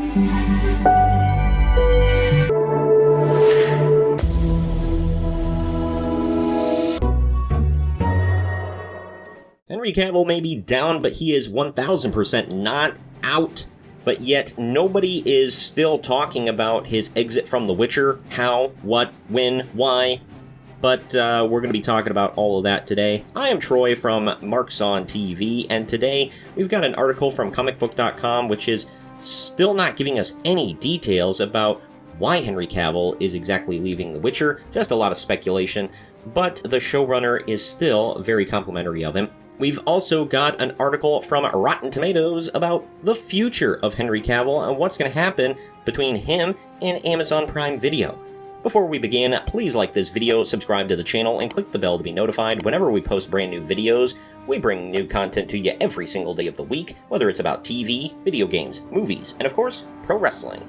Henry Cavill may be down, but he is 1000% not out. But yet, nobody is still talking about his exit from The Witcher. How, what, when, why. But we're going to be talking about all of that today. I am Troy from Marks on TV, and today we've got an article from comicbook.com which is still not giving us any details about why Henry Cavill is exactly leaving The Witcher. Just a lot of speculation, but the showrunner is still very complimentary of him. We've also got an article from Rotten Tomatoes about the future of Henry Cavill and what's going to happen between him and Amazon Prime Video. Before we begin, please like this video, subscribe to the channel, and click the bell to be notified whenever we post brand new videos. We bring new content to you every single day of the week, whether it's about TV, video games, movies, and of course, pro wrestling.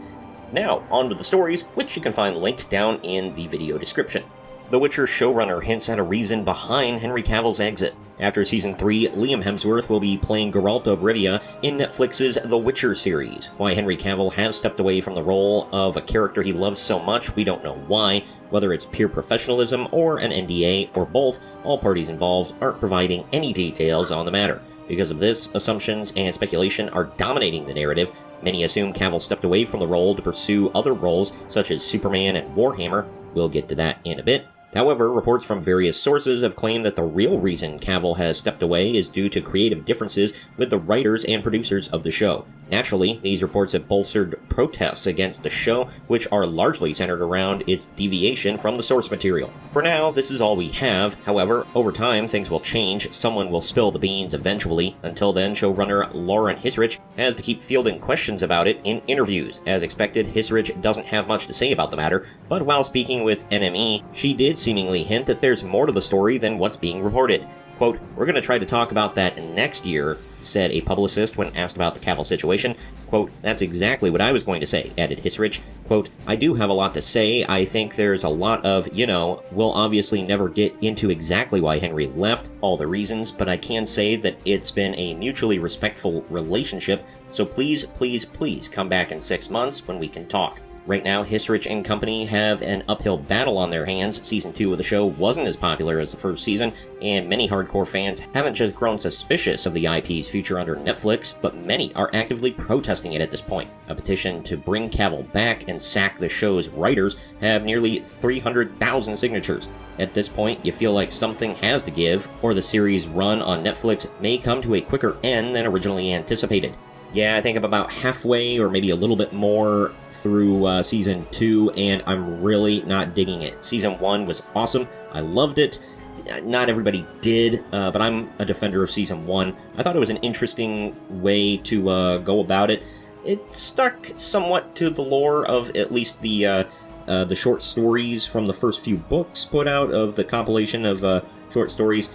Now, on to the stories, which you can find linked down in the video description. The Witcher showrunner hints at a reason behind Henry Cavill's exit. After Season 3, Liam Hemsworth will be playing Geralt of Rivia in Netflix's The Witcher series. Why Henry Cavill has stepped away from the role of a character he loves so much, we don't know why. Whether it's pure professionalism or an NDA or both, all parties involved aren't providing any details on the matter. Because of this, assumptions and speculation are dominating the narrative. Many assume Cavill stepped away from the role to pursue other roles such as Superman and Warhammer. We'll get to that in a bit. However, reports from various sources have claimed that the real reason Cavill has stepped away is due to creative differences with the writers and producers of the show. Naturally, these reports have bolstered protests against the show, which are largely centered around its deviation from the source material. For now, this is all we have. However, over time, things will change. Someone will spill the beans eventually. Until then, showrunner Lauren Hisrich has to keep fielding questions about it in interviews. As expected, Hisrich doesn't have much to say about the matter, but while speaking with NME, she did seemingly hint that there's more to the story than what's being reported. Quote, "We're going to try to talk about that next year," said a publicist when asked about the Cavill situation. Quote, "That's exactly what I was going to say," added Hisrich. Quote, "I do have a lot to say. I think there's a lot of, we'll obviously never get into exactly why Henry left, all the reasons, but I can say that it's been a mutually respectful relationship, so please, please, please come back in 6 months when we can talk." Right now, Hisrich and company have an uphill battle on their hands. Season 2 of the show wasn't as popular as the first season, and many hardcore fans haven't just grown suspicious of the IP's future under Netflix, but many are actively protesting it at this point. A petition to bring Cavill back and sack the show's writers have nearly 300,000 signatures. At this point, you feel like something has to give, or the series' run on Netflix may come to a quicker end than originally anticipated. Yeah, I think I'm about halfway or maybe a little bit more through Season 2, and I'm really not digging it. Season 1 was awesome. I loved it. Not everybody did, but I'm a defender of Season 1. I thought it was an interesting way to go about it. It stuck somewhat to the lore of at least the short stories from the first few books put out of the compilation of short stories.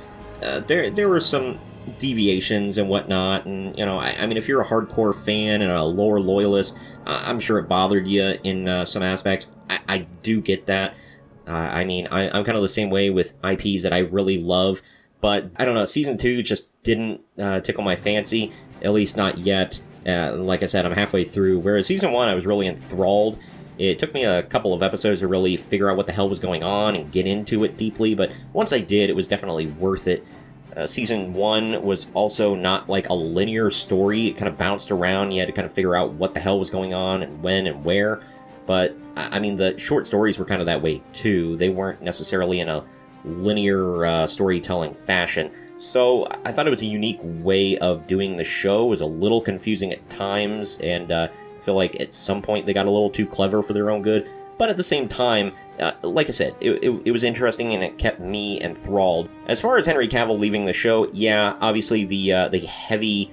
There were some deviations and whatnot, and I mean, if you're a hardcore fan and a lore loyalist, I'm sure it bothered you in some aspects. I do get that. I'm kind of the same way with IPs that I really love, but I don't know, Season 2 just didn't tickle my fancy, at least not yet. Like I said, I'm halfway through, whereas Season 1 I was really enthralled. It took me a couple of episodes to really figure out what the hell was going on and get into it deeply, but once I did, it was definitely worth it. Season 1 was also not like a linear story. It kind of bounced around. You had to kind of figure out what the hell was going on and when and where. But, I mean, the short stories were kind of that way, too. They weren't necessarily in a linear storytelling fashion. So I thought it was a unique way of doing the show. It was a little confusing at times, and I feel like at some point they got a little too clever for their own good. But at the same time, like I said, it was interesting and it kept me enthralled. As far as Henry Cavill leaving the show, yeah, obviously the heavy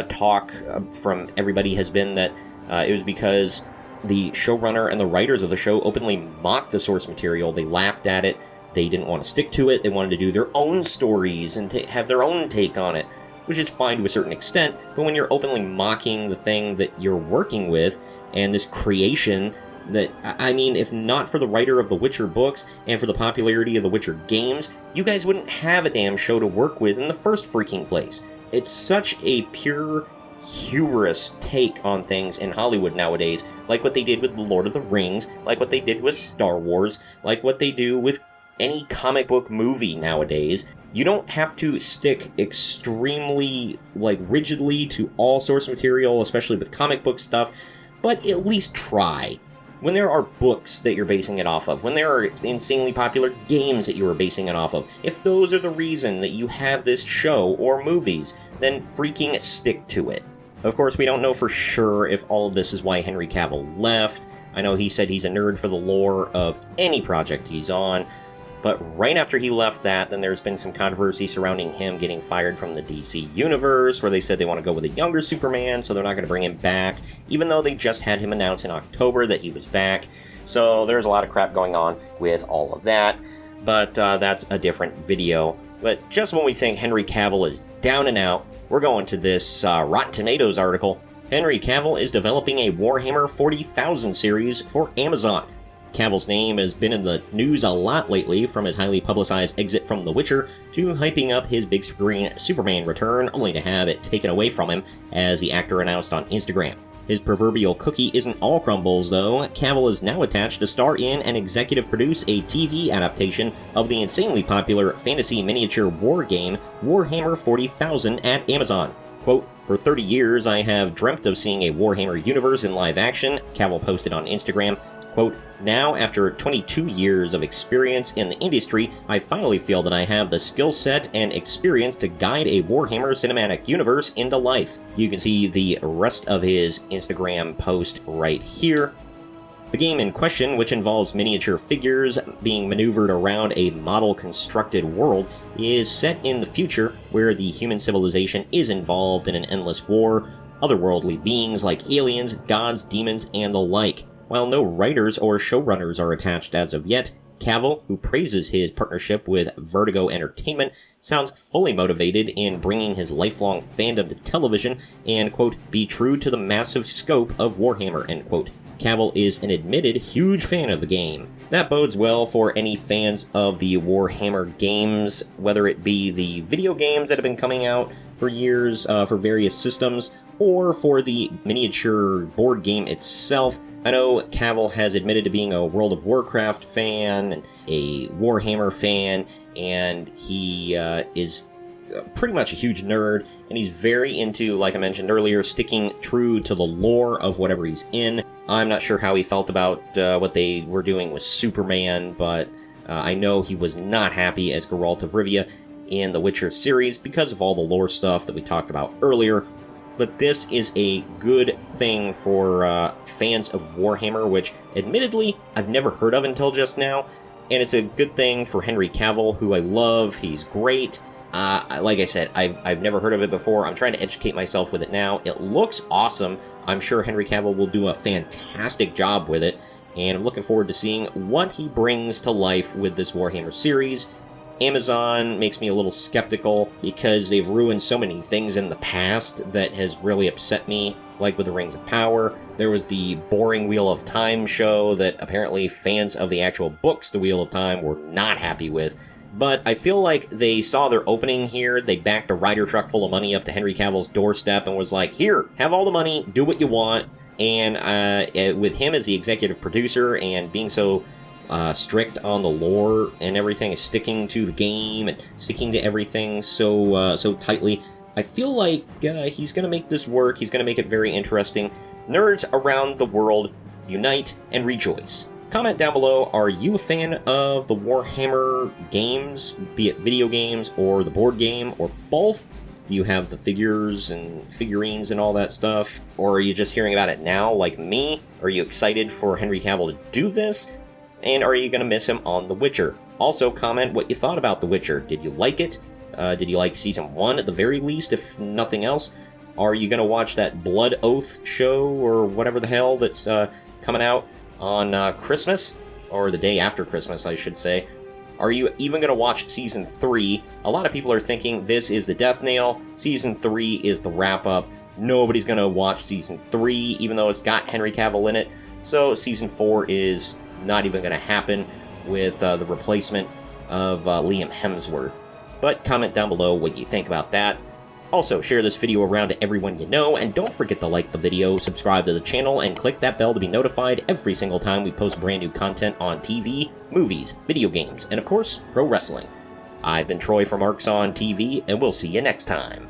talk from everybody has been that it was because the showrunner and the writers of the show openly mocked the source material. They laughed at it. They didn't want to stick to it. They wanted to do their own stories and have their own take on it, which is fine to a certain extent. But when you're openly mocking the thing that you're working with and this creation that, I mean, if not for the writer of the Witcher books and for the popularity of the Witcher games, you guys wouldn't have a damn show to work with in the first freaking place. It's such a pure hubris take on things in Hollywood nowadays, like what they did with The Lord of the Rings, like what they did with Star Wars, like what they do with any comic book movie nowadays. You don't have to stick extremely, rigidly to all sorts of material, especially with comic book stuff, but at least try. When there are books that you're basing it off of, when there are insanely popular games that you are basing it off of, if those are the reason that you have this show or movies, then freaking stick to it. Of course, we don't know for sure if all of this is why Henry Cavill left. I know he said he's a nerd for the lore of any project he's on, but right after he left that, then there's been some controversy surrounding him getting fired from the DC Universe, where they said they want to go with a younger Superman, so they're not going to bring him back, even though they just had him announce in October that he was back. So there's a lot of crap going on with all of that, but that's a different video. But just when we think Henry Cavill is down and out, we're going to this Rotten Tomatoes article. Henry Cavill is developing a Warhammer 40,000 series for Amazon. Cavill's name has been in the news a lot lately, from his highly publicized exit from The Witcher to hyping up his big screen Superman return, only to have it taken away from him, as the actor announced on Instagram. His proverbial cookie isn't all crumbles, though. Cavill is now attached to star in and executive produce a TV adaptation of the insanely popular fantasy miniature war game Warhammer 40,000 at Amazon. Quote, "For 30 years I have dreamt of seeing a Warhammer universe in live action," Cavill posted on Instagram. Quote, "Now, after 22 years of experience in the industry, I finally feel that I have the skill set and experience to guide a Warhammer cinematic universe into life." You can see the rest of his Instagram post right here. The game in question, which involves miniature figures being maneuvered around a model-constructed world, is set in the future where the human civilization is involved in an endless war, otherworldly beings like aliens, gods, demons, and the like. While no writers or showrunners are attached as of yet, Cavill, who praises his partnership with Vertigo Entertainment, sounds fully motivated in bringing his lifelong fandom to television and, quote, "be true to the massive scope of Warhammer," end quote. Cavill is an admitted huge fan of the game. That bodes well for any fans of the Warhammer games, whether it be the video games that have been coming out for years for various systems, or for the miniature board game itself. I know Cavill has admitted to being a World of Warcraft fan, and a Warhammer fan, and he is pretty much a huge nerd, and he's very into, like I mentioned earlier, sticking true to the lore of whatever he's in. I'm not sure how he felt about what they were doing with Superman, but I know he was not happy as Geralt of Rivia in the Witcher series because of all the lore stuff that we talked about earlier. But this is a good thing for fans of Warhammer, which, admittedly, I've never heard of until just now. And it's a good thing for Henry Cavill, who I love. He's great. Like I said, I've never heard of it before. I'm trying to educate myself with it now. It looks awesome. I'm sure Henry Cavill will do a fantastic job with it. And I'm looking forward to seeing what he brings to life with this Warhammer series. Amazon makes me a little skeptical because they've ruined so many things in the past that has really upset me, like with the Rings of Power. There was the boring Wheel of Time show that apparently fans of the actual books, The Wheel of Time, were not happy with. But I feel like they saw their opening here. They backed a Ryder truck full of money up to Henry Cavill's doorstep and was like, "Here, have all the money, do what you want." And with him as the executive producer and being so strict on the lore and everything, is sticking to the game and sticking to everything so tightly, I feel like he's going to make this work. He's going to make it very interesting. Nerds around the world, unite and rejoice. Comment down below, are you a fan of the Warhammer games, be it video games or the board game or both? Do you have the figures and figurines and all that stuff? Or are you just hearing about it now like me? Are you excited for Henry Cavill to do this? And are you going to miss him on The Witcher? Also, comment what you thought about The Witcher. Did you like it? Did you like Season 1 at the very least, if nothing else? Are you going to watch that Blood Oath show or whatever the hell that's coming out on Christmas? Or the day after Christmas, I should say. Are you even going to watch Season 3? A lot of people are thinking this is the death nail. Season 3 is the wrap-up. Nobody's going to watch Season 3, even though it's got Henry Cavill in it. So Season 4 is not even going to happen with the replacement of Liam Hemsworth. But comment down below what you think about that. Also, share this video around to everyone you know, and don't forget to like the video, subscribe to the channel, and click that bell to be notified every single time we post brand new content on TV, movies, video games, and of course, pro wrestling. I've been Troy from Arcs on TV, and we'll see you next time.